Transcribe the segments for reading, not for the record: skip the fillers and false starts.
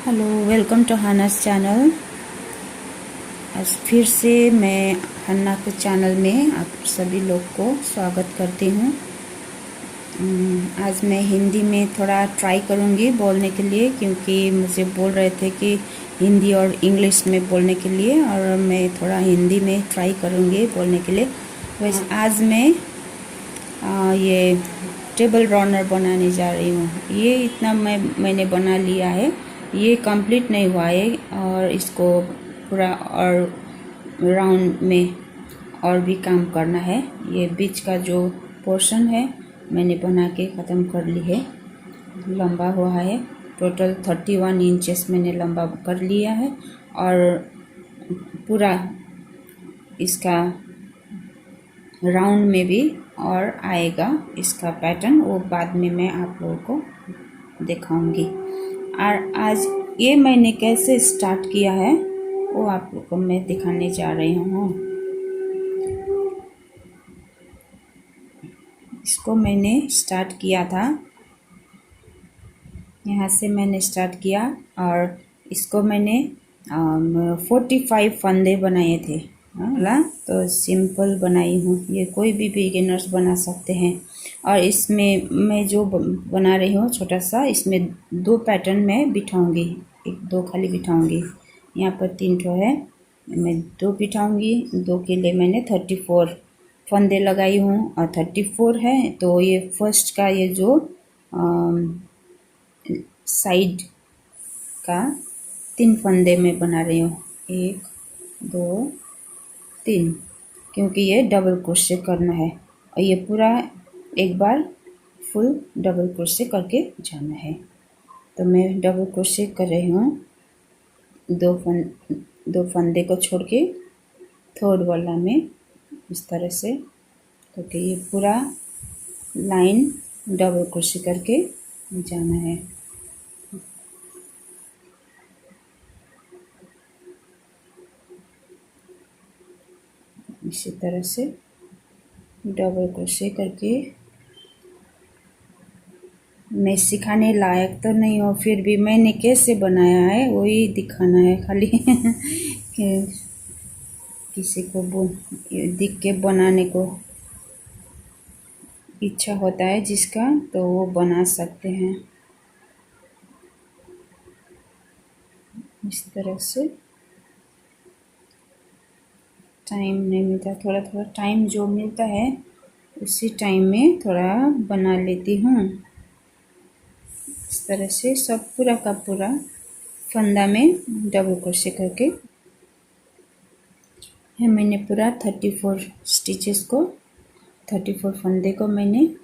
Hello, welcome to Hannah's channel. आज फिर से मैं हन्ना के चैनल में आप सभी लोग को स्वागत करती हूँ। आज मैं हिंदी में थोड़ा ट्राई करूँगी बोलने के लिए, क्योंकि मुझे बोल रहे थे कि हिंदी और इंग्लिश में बोलने के लिए, और मैं थोड़ा हिंदी में ट्राई करूँगी बोलने के लिए। वैसे आज मैं ये टेबल रनर बनाने जा रही हूँ। ये इतना मैंने बना लिया है, ये कंप्लीट नहीं हुआ है और इसको पूरा और राउंड में और भी काम करना है। ये बीच का जो पोर्शन है मैंने बना के ख़त्म कर ली है। लंबा हुआ है, टोटल 31 इंचेस मैंने लंबा कर लिया है, और पूरा इसका राउंड में भी और आएगा इसका पैटर्न, वो बाद में मैं आप लोगों को दिखाऊंगी। और आज ये मैंने कैसे स्टार्ट किया है वो आप लोगों को मैं दिखाने जा रही हूँ। इसको मैंने स्टार्ट किया था, यहाँ से मैंने स्टार्ट किया, और इसको मैंने 45 फंदे बनाए थे। हाँ, तो सिंपल बनाई हूँ, ये कोई भी बिगिनर्स बना सकते हैं। और इसमें मैं जो बना रही हूँ छोटा सा, इसमें 2 पैटर्न मैं बिठाऊंगी, 1-2 खाली बिठाऊंगी। यहाँ पर 3 ठो है, मैं 2 बिठाऊंगी। 2 के लिए मैंने 34 फंदे लगाई हूँ, और 34 है तो ये फर्स्ट का ये जो साइड का 3 फंदे में बना रही हूँ, 1 2 3, क्योंकि ये डबल क्रोशे करना है और ये पूरा एक बार फुल डबल क्रोशे करके जाना है। तो मैं डबल क्रोशे कर रही हूँ, 2 फंदे को छोड़ के थर्ड वाला में इस तरह से करके ये पूरा लाइन डबल क्रोशे करके जाना है। इसी तरह से डबल क्रोशे करके, मैं सिखाने लायक तो नहीं हूँ, फिर भी मैंने कैसे बनाया है वही दिखाना है खाली कि किसी को दिख के बनाने को इच्छा होता है जिसका, तो वो बना सकते हैं इस तरह से। टाइम नहीं मिलता, थोड़ा थोड़ा टाइम जो मिलता है उसी टाइम में थोड़ा बना लेती हूँ। इस तरह से सब पूरा का पूरा फंदा में डबल क्रोशे करके है। मैंने पूरा 34 स्टिचेस को, 34 फंदे को मैंने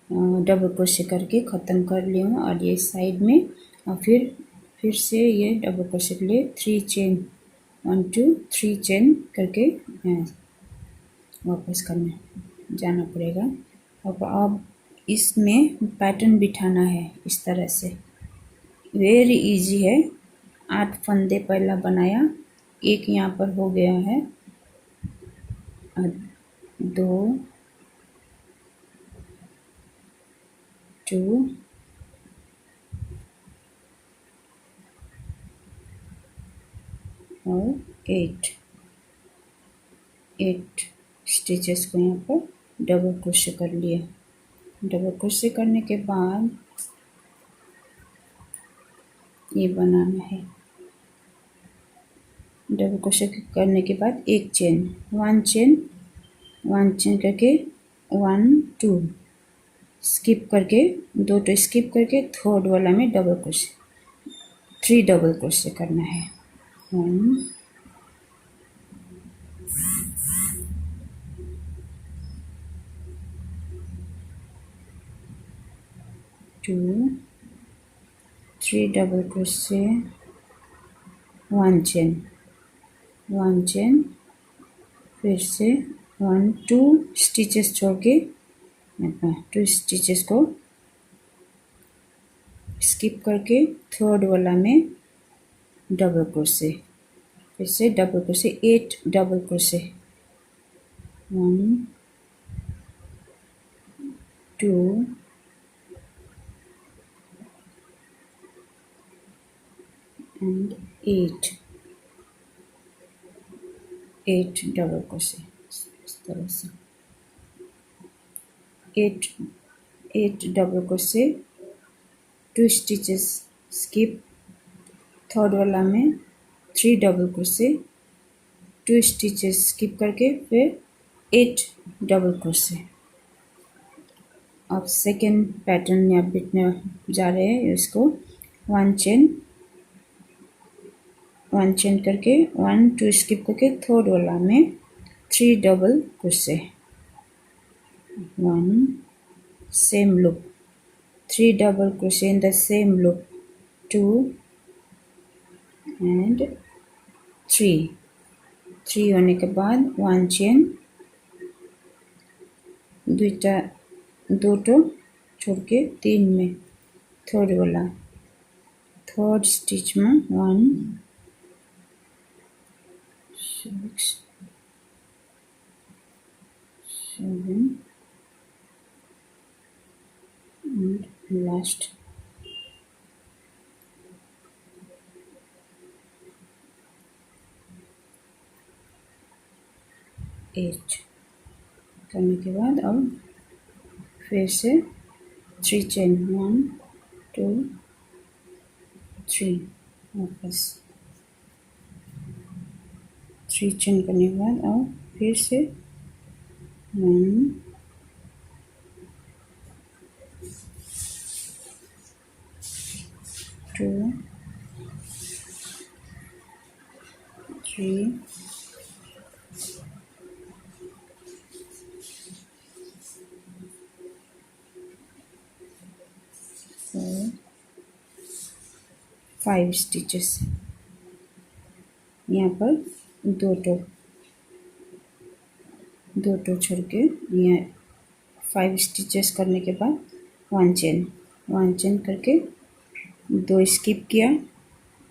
डबल क्रोशे करके ख़त्म कर ली हूँ। और ये साइड में, और फिर से ये डबल क्रोशे के लिए 3 चेन, 1 2 3 चेन करके वापस करना जाना पड़ेगा। अब इसमें पैटर्न बिठाना है इस तरह से, वेरी इजी है। 8 फंदे पहला बनाया, एक यहाँ पर हो गया है, 2 2 और 8 स्टिचेस को यहाँ पर डबल क्रोशे कर लिए। डबल क्रोशे करने के बाद ये बनाना है। डबल क्रोशे करने के बाद एक चेन, 1 चेन करके 1 2 स्किप करके, 2 तो स्किप करके थर्ड वाला में डबल क्रोशे, 3 डबल क्रोशे करना है। 1 2 3 डबल क्रोशे, 1 चेन, फिर से 1 2 स्टिचेस छोड़ के 2 स्टिचेस को स्किप करके थर्ड वाला में डबल क्रोशे, फिर से double crochet, 8 double crochet, 1 2 and 8 double crochet इस तरह से 8 double crochet, 2 stitches skip, third वाला में 3 डबल क्रोशे, 2 स्टिचेस स्किप करके फिर 8 डबल क्रोशे। अब सेकेंड पैटर्न यहाँ बिटने जा रहे हैं, इसको 1 चेन करके 1 2 स्किप करके थर्ड वाला में 3 double crochet, 1 same loop, 3 double crochet in the same loop, 2 and 3 होने के बाद 1 चेन, दो छोड़ के 3 में थर्ड वाला, थर्ड स्टिच में 1 6 7 and last 8 करने के बाद अब फिर से 3 चेन 1 2 3 वापस 3 चेन करने के बाद अब फिर से 1 2 3 4 5 स्टिचेस, यहाँ पर दो छोड़ के यहाँ 5 स्टिचेस करने के बाद 1 चेन करके 2 स्किप किया,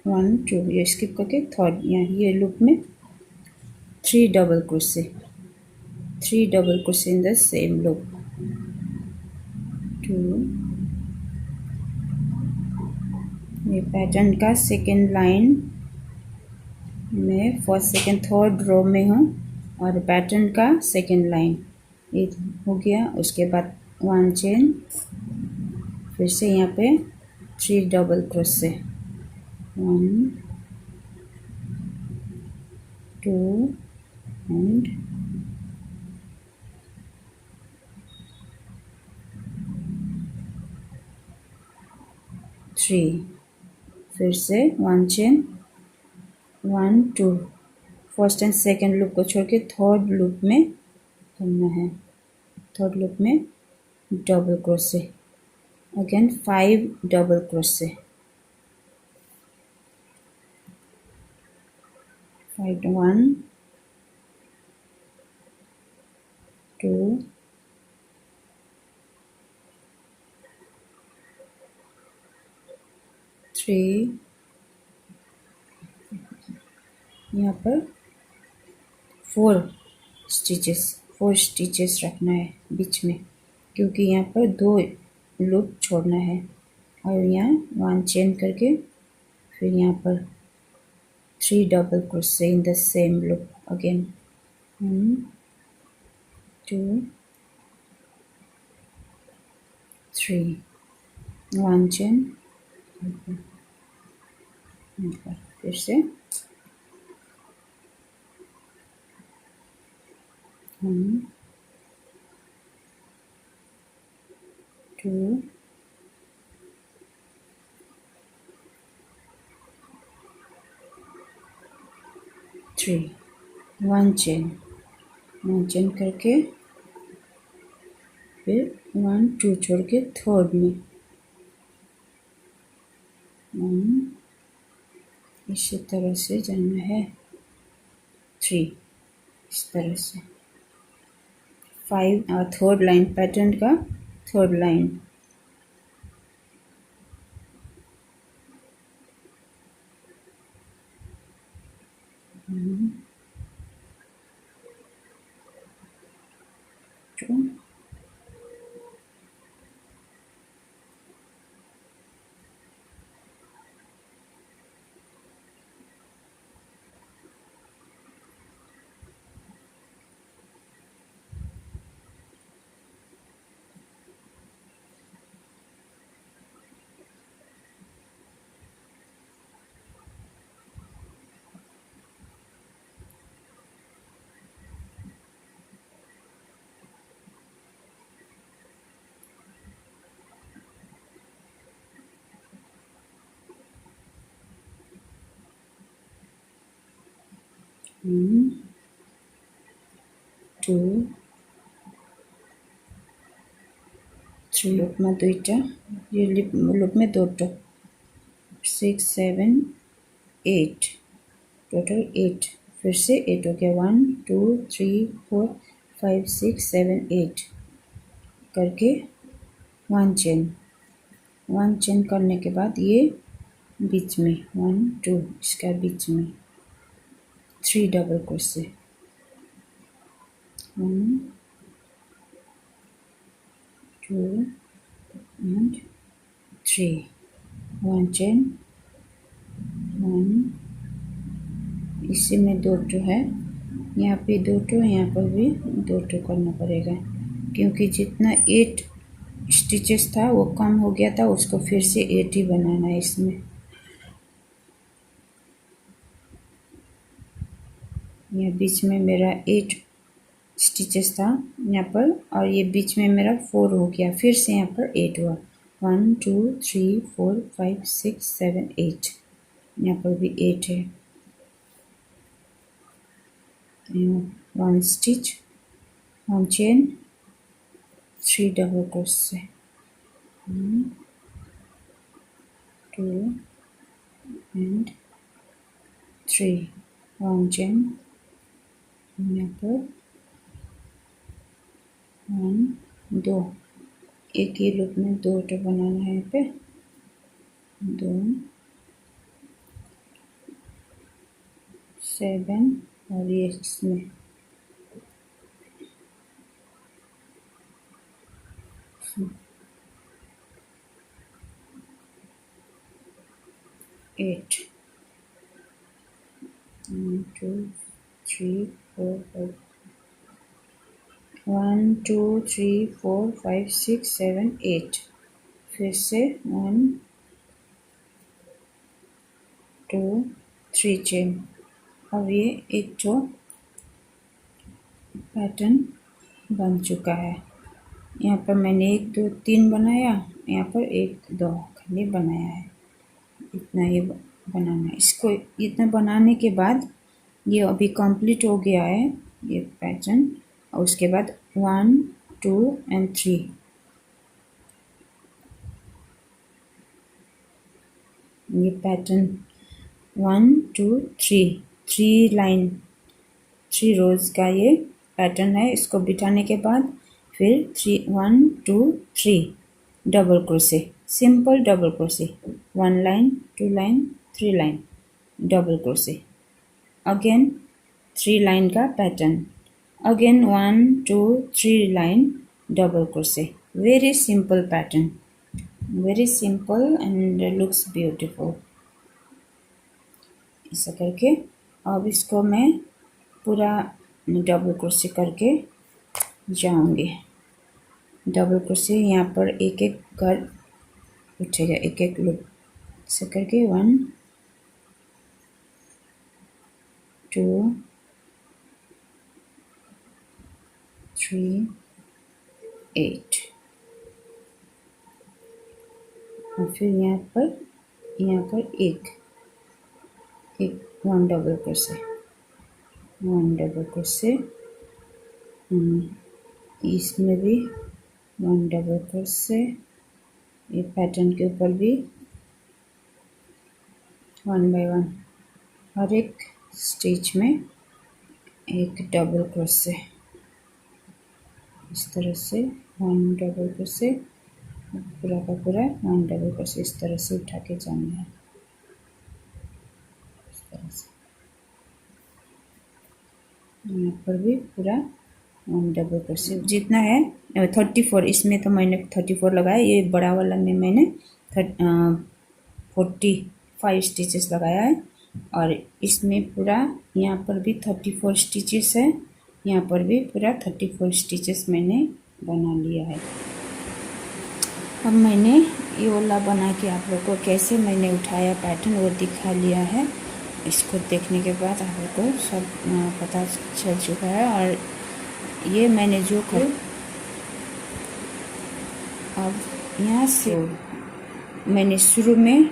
1 2 ये स्किप करके थर्ड यहाँ ये लूप में 3 double crochet, 3 double crochet in the same loop, 2 ये पैटर्न का सेकेंड लाइन में फर्स्ट सेकेंड थर्ड रो में हूँ और पैटर्न का सेकेंड लाइन ये हो गया। उसके बाद 1 चेन, फिर से यहाँ पे 3 डबल क्रोशे, 1 2 एंड 3, फिर से 1 chain 1 2 first and second loop को छोड़ के थर्ड लूप में करना है, थर्ड लूप में double crochet, again 5 double crochet, 5 1 2 3, यहाँ पर 4 स्टिचेस रखना है बीच में, क्योंकि यहाँ पर 2 लूप छोड़ना है, और यहाँ 1 चेन करके फिर यहाँ पर 3 double crochet in the same loop, again 1 2 3 1 chain, फिर से 1 2 3 1 चेन करके फिर 1 2 छोड़ के थर्ड में 1 इसी तरह से जाना है, 3 इस तरह से 5 और थर्ड लाइन पैटर्न का थर्ड लाइन, 1 2 3 लूप में दुईटा ये लूप में दोटा 6 7 8 टोटल 8 फिर से 8 हो गया 1 2 3 4 5 6 7 8 करके 1 चेन करने के बाद ये बीच में 1 2 इसका बीच में 3 डबल क्रोशे 1 2 and 3 1 चेन 1 इसी में 2 है यहाँ पे 2 यहाँ पर भी 2 करना पड़ेगा क्योंकि जितना 8 स्टिचेस था वो कम हो गया था, उसको फिर से 8 ही बनाना है इसमें। ये बीच में मेरा 8 स्टिचेस था यहाँ पर और ये बीच में मेरा 4 हो गया, फिर से यहाँ पर 8 हुआ 1 2 3 4 5 6 7 8 यहाँ पर भी 8 है। 1 stitch 1 chain 3 double crochet 1 2 and 3 1 chain यहाँ पर 1 2 एक ही लूप में 2 बनाना है यहाँ पे 2 7 और ये इसमें 8 1 2 3 4 5 1 2 3 4 5 6 7 8 फिर से 1 2 3 चेन। अब ये एक जो पैटर्न बन चुका है, यहाँ पर मैंने 1 2 3 बनाया, यहाँ पर 1 2 खाली बनाया है, इतना ही बनाना है। इसको इतना बनाने के बाद ये अभी कंप्लीट हो गया है ये पैटर्न, और उसके बाद 1 2 and 3 ये पैटर्न 1 2 3 लाइन 3 रोज का ये पैटर्न है। इसको बिठाने के बाद फिर 1 2 3 double crochet, simple double crochet, 1 line 2 line 3 line double crochet, again 3 line का pattern, again 1 2 3 line double crochet. Very simple pattern, very simple and looks beautiful. ऐसा करके अब इसको मैं पूरा डबल क्रोशे करके जाऊंगी। डबल क्रोशे यहाँ पर एक एक कर उठेगा, एक एक लूप ऐसा करके 1 2 3 8 और फिर यहाँ पर एक 1 डबल क्रोशे 1 डबल क्रोशे, इसमें भी 1 डबल क्रोशे, ये पैटर्न के ऊपर भी 1 बाय 1 हर एक स्टिच में एक डबल क्रोशे, इस तरह से 1 डबल क्रोशे, पूरा का पूरा 1 डबल क्रोशे इस तरह से उठा के जाना है, इस तरह से। यहाँ पर भी पूरा 1 डबल क्रोशे जितना है 34, इसमें तो मैंने 34 लगाया, ये बड़ा वाला में मैंने 45 स्टिचेस लगाया है, और इसमें पूरा यहाँ पर भी 34 स्टिचेस है, यहाँ पर भी पूरा 34 स्टिचेस मैंने बना लिया है। अब मैंने ये वाला बना के आप लोग को कैसे मैंने उठाया पैटर्न वो दिखा लिया है। इसको देखने के बाद आप लोग को सब पता चल चुका है, और ये मैंने जो कर अब यहाँ से मैंने शुरू में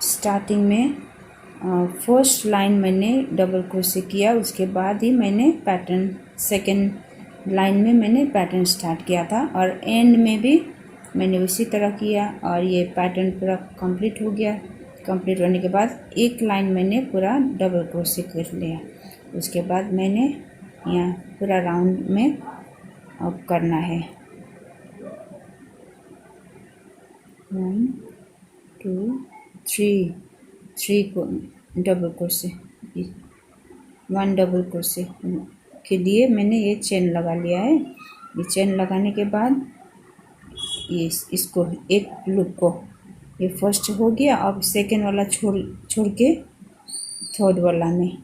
स्टार्टिंग में फर्स्ट लाइन मैंने डबल क्रोशे किया, उसके बाद ही मैंने पैटर्न सेकंड लाइन में मैंने पैटर्न स्टार्ट किया था, और एंड में भी मैंने उसी तरह किया। और ये पैटर्न पूरा कंप्लीट हो गया। कंप्लीट होने के बाद एक लाइन मैंने पूरा डबल क्रोशे कर लिया। उसके बाद मैंने यहाँ पूरा राउंड में अब करना है 1 2 3 को डबल क्रोशे, 1 डबल क्रोशे के लिए मैंने ये चेन लगा लिया है। ये चेन लगाने के बाद ये इसको एक लूप को, ये फर्स्ट हो गया। अब सेकेंड वाला छोड़ के थर्ड वाला में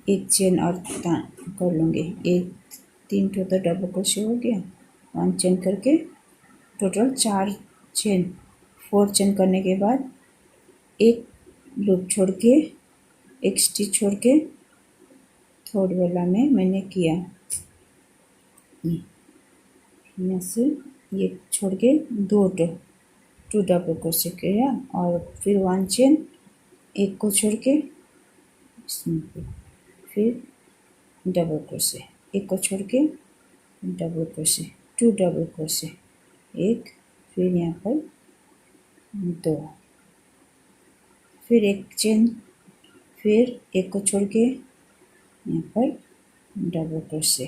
एक चेन और कर लूँगी। एक 3 तो डबल क्रोशे हो गया, 1 चेन करके टोटल 4 चेन, 4 चेन करने के बाद एक लूप छोड़ के, एक स्टिच छोड़ के थर्ड वाला में मैंने किया। यहाँ से ये छोड़ के 2 डबल क्रोशे किया, और फिर 1 चेन, एक को छोड़ के इसमें फिर डबल क्रोशे, एक को छोड़ के डबल क्रोशे, 2 डबल क्रोशे, एक, फिर यहाँ पर 2, फिर एक चेन, फिर एक को छोड़ के यहाँ पर डबल क्रोशे,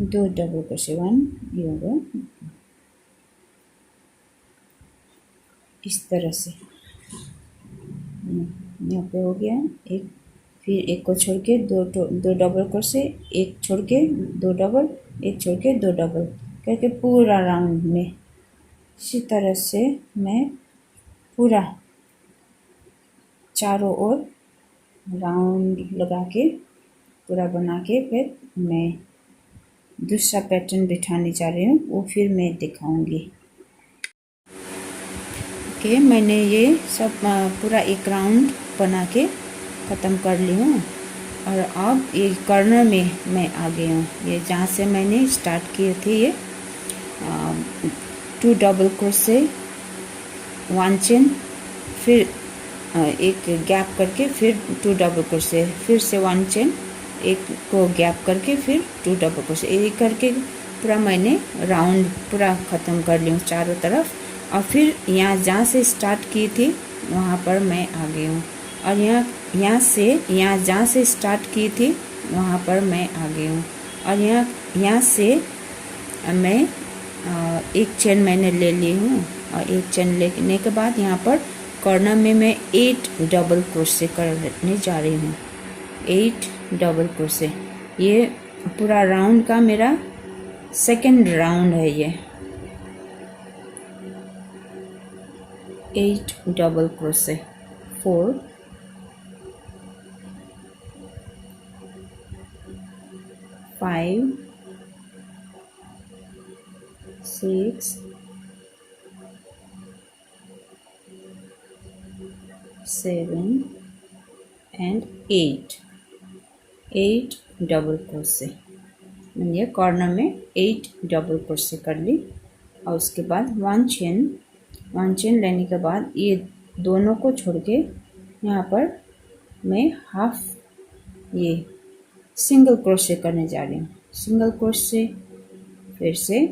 2 डबल क्रोशे, 1, ये होगा इस तरह से। यहाँ पे हो गया एक, फिर एक को छोड़ के दो डबल क्रोशे, एक छोड़ के 2 डबल, एक छोड़ के 2 डबल करके पूरा राउंड में इसी तरह से मैं पूरा चारों ओर राउंड लगा के पूरा बना के फिर मैं दूसरा पैटर्न बिठाने जा रही हूँ, वो फिर मैं दिखाऊंगी। ओके, मैंने ये सब पूरा एक राउंड बना के ख़त्म कर ली हूँ, और अब ये कॉर्नर में मैं आ गई हूँ। ये जहाँ से मैंने स्टार्ट किए थे, ये 2 डबल क्रोशे, 1 चेन, फिर एक गैप करके फिर 2 डबल क्रोशे, फिर से 1 चेन, एक को गैप करके फिर 2 डबल क्रोशे, ये करके पूरा मैंने राउंड पूरा ख़त्म कर ली हूँ चारों तरफ। और फिर यहाँ जहाँ से स्टार्ट की थी वहाँ पर मैं आ गई हूँ, और यहाँ जहाँ से स्टार्ट की थी वहाँ पर मैं आ गई हूँ, और यहाँ से मैं एक चेन मैंने ले ली हूँ, और एक चेन लेने के बाद यहाँ पर कॉर्नर में मैं 8 डबल क्रोशे करने जा रही हूँ। 8 डबल क्रोशे, ये पूरा राउंड का मेरा सेकंड राउंड है। ये 8 double crochet, 4 5 6 7 and 8 double crochet. मैंने कॉर्नर में 8 डबल क्रोशे कर ली, और उसके बाद 1 चेन लेने के बाद ये दोनों को छोड़ के यहाँ पर मैं हाफ ये सिंगल क्रोशे करने जा रही हूँ। सिंगल क्रोशे, फिर से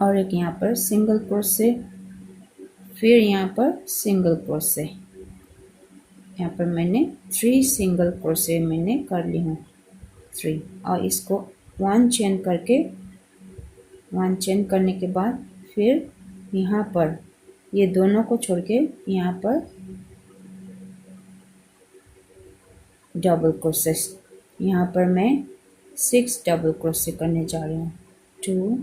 और एक यहाँ पर सिंगल क्रोशे, फिर यहाँ पर सिंगल क्रोशे। यहाँ पर मैंने 3 सिंगल क्रोशे मैंने कर ली हूँ, 3, और इसको 1 चेन करके, 1 चेन करने के बाद फिर यहाँ पर ये दोनों को छोड़ के यहाँ पर डबल क्रोशे, यहाँ पर मैं 6 डबल क्रोशे करने जा रही हूँ। 2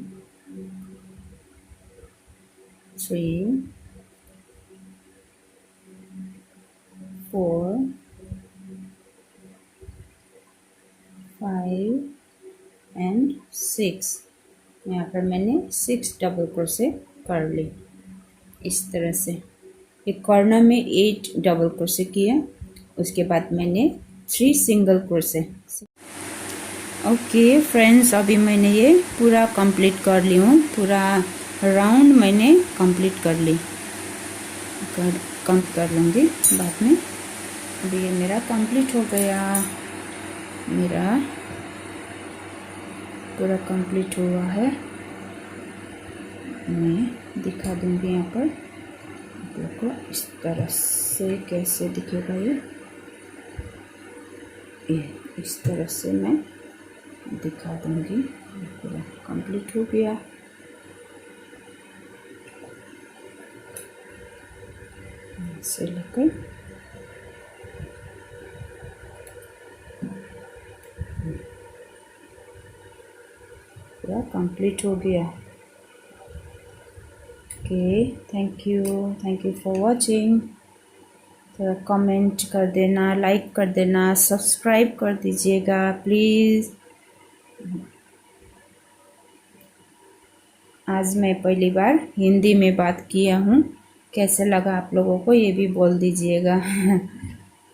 3 4 5 एंड 6। यहाँ पर मैंने 6 डबल क्रोशे कर ली इस तरह से। एक कॉर्नर में 8 डबल क्रोशे किया, उसके बाद मैंने 3 सिंगल क्रोशे। ओके फ्रेंड्स, अभी मैंने ये पूरा कंप्लीट कर ली हूँ, पूरा राउंड मैंने कंप्लीट कर ली। कम कर लूँगी बाद में। अभी ये मेरा कंप्लीट हो गया, मेरा पूरा कंप्लीट हुआ है। मैं दिखा दूँगी यहाँ पर आप लोग को इस तरह से कैसे दिखेगा ये इस तरह से मैं दिखा दूँगी। पूरा कंप्लीट हो गया। से लेकर पूरा कंप्लीट हो गया। Okay, thank you for watching. थोड़ा कमेंट कर देना, लाइक कर देना, सब्सक्राइब कर दीजिएगा प्लीज़। आज मैं पहली बार हिंदी में बात किया हूँ, कैसे लगा आप लोगों को ये भी बोल दीजिएगा।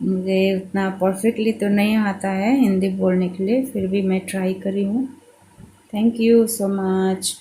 मुझे उतना परफेक्टली तो नहीं आता है हिंदी बोलने के लिए, फिर भी मैं ट्राई करी हूँ। Thank you so much.